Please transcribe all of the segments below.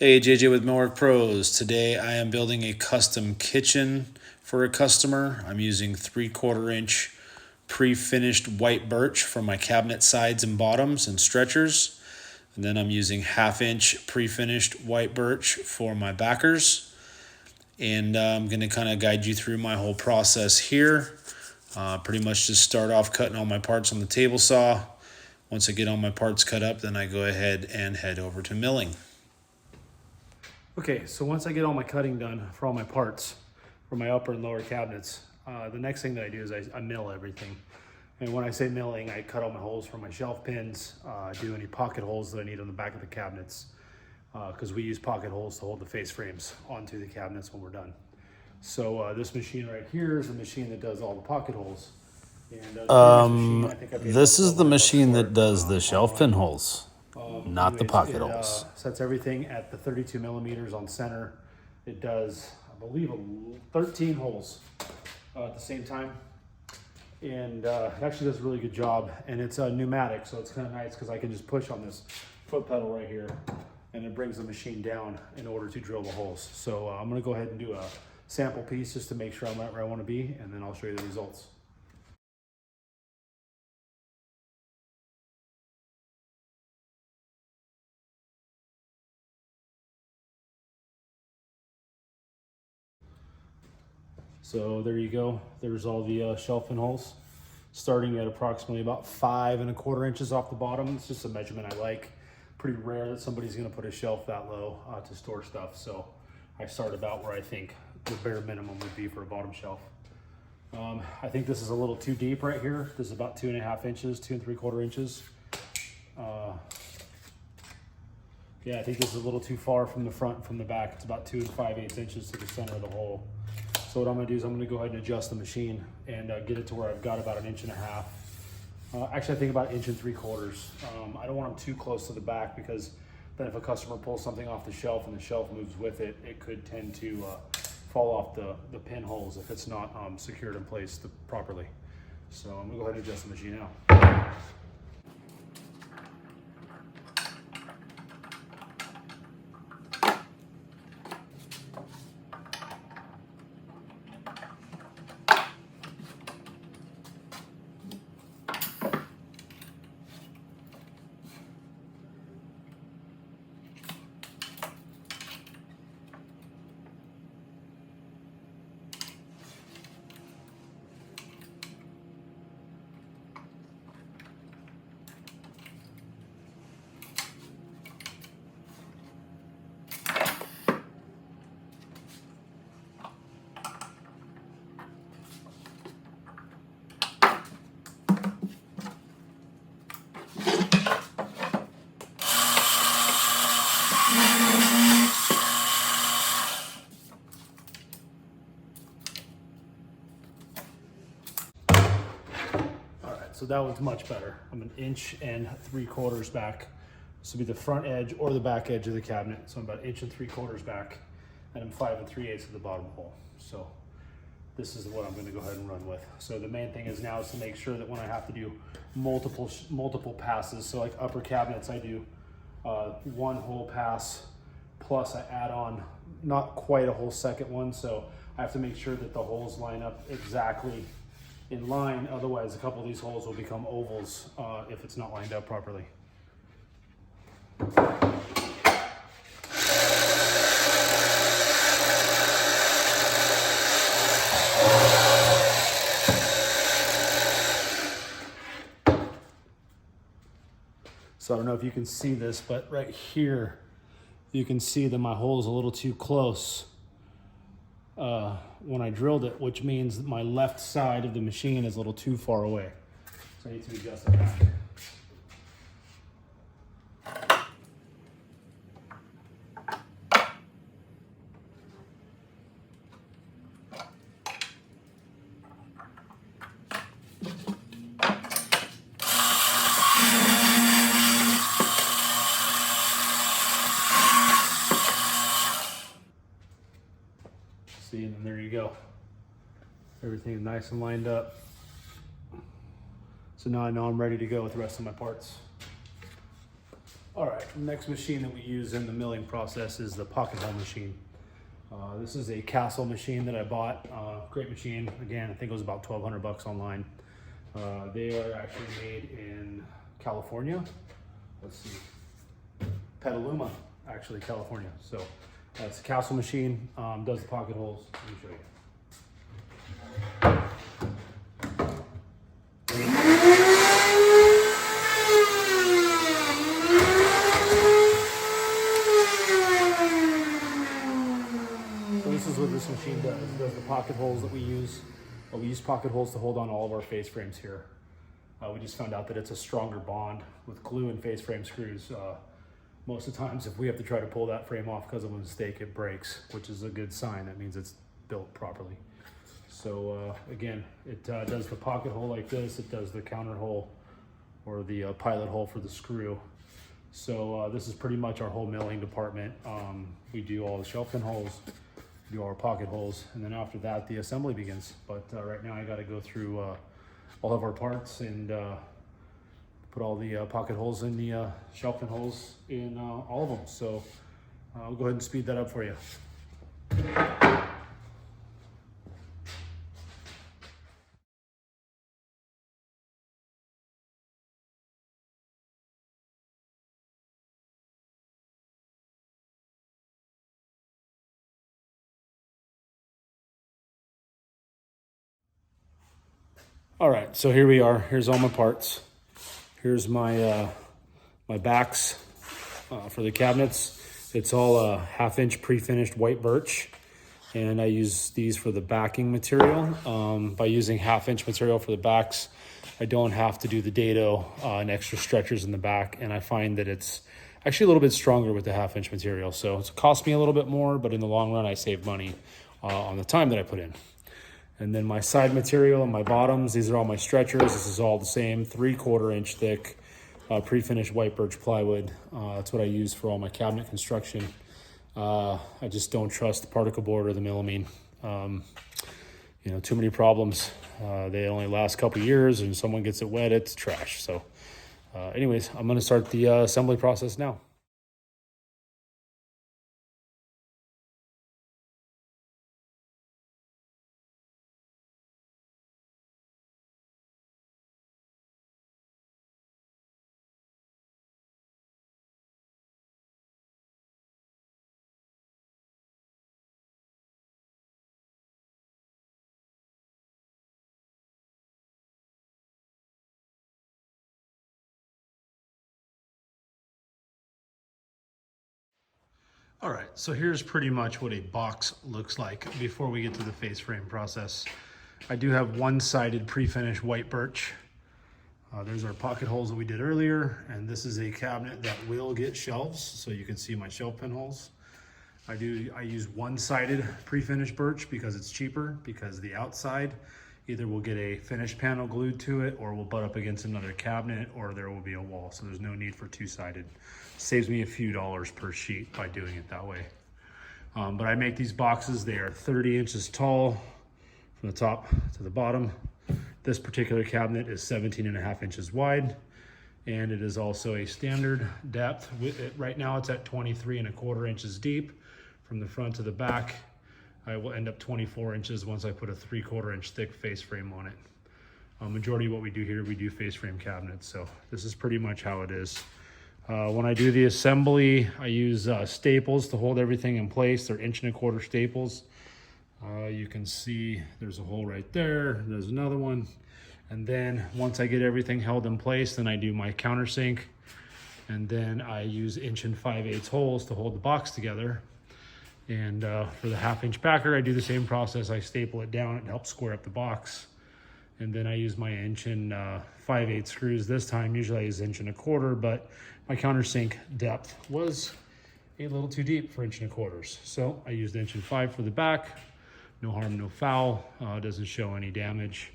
Hey, JJ with Millwork Pros. Today I am building a custom kitchen for a customer. I'm using 3/4 inch pre-finished white birch for my cabinet sides and bottoms and stretchers. And then I'm using 1/2 inch pre-finished white birch for my backers. And I'm going to kind of guide you through my whole process here. Pretty much just start off cutting all my parts on the table saw. Once I get all my parts cut up, then I go ahead and head over to milling. Okay, so once I get all my cutting done for all my parts, for my upper and lower cabinets, the next thing that I do is I mill everything. And when I say milling, I cut all my holes for my shelf pins, do any pocket holes that I need on the back of the cabinets, because we use pocket holes to hold the face frames onto the cabinets when we're done. So this machine right here is the machine that does all the pocket holes. And This is the machine that does the shelf pin holes, not the pocket holes. Sets everything at the 32 millimeters on center. It does, I believe, 13 holes at the same time. And it actually does a really good job. And it's pneumatic, so it's kind of nice because I can just push on this foot pedal right here and it brings the machine down in order to drill the holes. So I'm gonna go ahead and do a sample piece just to make sure I'm right where I wanna be, and then I'll show you the results. So there you go. There's all the shelf pin holes, starting at approximately about 5 1/4 inches off the bottom. It's just a measurement I like. Pretty rare that somebody's gonna put a shelf that low to store stuff. So I start about where I think the bare minimum would be for a bottom shelf. I think this is a little too deep right here. This is about 2 1/2 inches, 2 3/4 inches. Yeah, I think this is a little too far from the front and from the back. It's about 2 5/8 inches to the center of the hole. So what I'm gonna do is I'm gonna go ahead and adjust the machine and get it to where I've got about 1 1/2 inches. Actually, I think about 1 3/4 inches. I don't want them too close to the back, because then if a customer pulls something off the shelf and the shelf moves with it, it could tend to fall off the pinholes if it's not secured in place properly. So I'm gonna go ahead and adjust the machine now. So that one's much better. I'm 1 3/4 inches back. This will be the front edge or the back edge of the cabinet. So I'm about 1 3/4 inches back, and I'm 5 3/8 of the bottom hole. So this is what I'm gonna go ahead and run with. So the main thing is now is to make sure that when I have to do multiple passes, so like upper cabinets, I do 1 hole pass, plus I add on not quite a whole second one. So I have to make sure that the holes line up exactly in line, otherwise a couple of these holes will become ovals if it's not lined up properly. So I don't know if you can see this, but right here you can see that my hole is a little too close when I drilled it, which means that my left side of the machine is a little too far away. So I need to adjust it back. See, and then there you go. Everything is nice and lined up. So now I know I'm ready to go with the rest of my parts. All right, the next machine that we use in the milling process is the pocket hole machine. This is a Castle machine that I bought. Great machine. Again, I think it was about 1,200 bucks online. They are actually made in California. Let's see, Petaluma, actually, California. So it's a Castle machine, does the pocket holes. Let me show you. So this is what this machine does. It does the pocket holes that we use. We use pocket holes to hold on all of our face frames here. We just found out that it's a stronger bond with glue and face frame screws. Most of the times, if we have to try to pull that frame off because of a mistake, it breaks, which is a good sign. That means it's built properly. So again, it does the pocket hole like this. It does the counter hole or the pilot hole for the screw. So this is pretty much our whole milling department. We do all the shelf pin holes, do our pocket holes, and then after that, the assembly begins. But right now I gotta go through all of our parts and put all the pocket holes in the shelf pin holes in all of them. So I'll go ahead and speed that up for you. All right, so here we are. Here's all my parts. Here's my my backs for the cabinets. It's all a 1/2 inch pre-finished white birch, and I use these for the backing material. By using 1/2 inch material for the backs, I don't have to do the dado and extra stretchers in the back, and I find that it's actually a little bit stronger with the 1/2 inch material. So it's cost me a little bit more, but in the long run, I save money on the time that I put in. And then my side material and my bottoms, these are all my stretchers. This is all the same 3/4 inch thick pre-finished white birch plywood. That's what I use for all my cabinet construction. I just don't trust the particle board or the melamine. You know, too many problems. They only last a couple years, and someone gets it wet, it's trash. So anyways, I'm gonna start the assembly process now. All right, so here's pretty much what a box looks like before we get to the face frame process. I do have one-sided pre-finished white birch. There's our pocket holes that we did earlier, and this is a cabinet that will get shelves, so you can see my shelf pin holes. I use one-sided pre-finished birch because it's cheaper, because the outside either will get a finished panel glued to it, or will butt up against another cabinet, or there will be a wall. So there's no need for two-sided. Saves me a few dollars per sheet by doing it that way. But I make these boxes. They are 30 inches tall from the top to the bottom. This particular cabinet is 17.5 inches wide, and it is also a standard depth. Right now it's at 23.25 inches deep from the front to the back. I will end up 24 inches once I put a 3/4 inch thick face frame on it. Majority of what we do here, we do face frame cabinets. So this is pretty much how it is. When I do the assembly, I use staples to hold everything in place. They're 1.25 inch staples. You can see there's a hole right there. There's another one. And then once I get everything held in place, then I do my countersink. And then I use 1 5/8 inch holes to hold the box together. And for the 1/2 inch backer, I do the same process. I staple it down. It helps square up the box. And then I use my 1 5/8 inch screws this time. Usually I use 1.25 inch, but my countersink depth was a little too deep for 1.25 inch. So I used 1.5 inch for the back. No harm, no foul. Doesn't show any damage.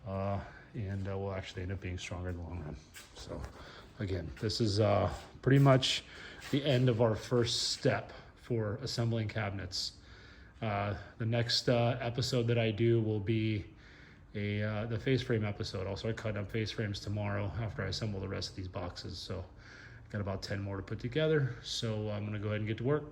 And will actually end up being stronger in the long run. So again, this is pretty much the end of our first step for assembling cabinets. The next episode that I do will be the face frame episode. I'll start cutting up face frames tomorrow after I assemble the rest of these boxes. So Got about 10 more to put together, so I'm gonna go ahead and get to work.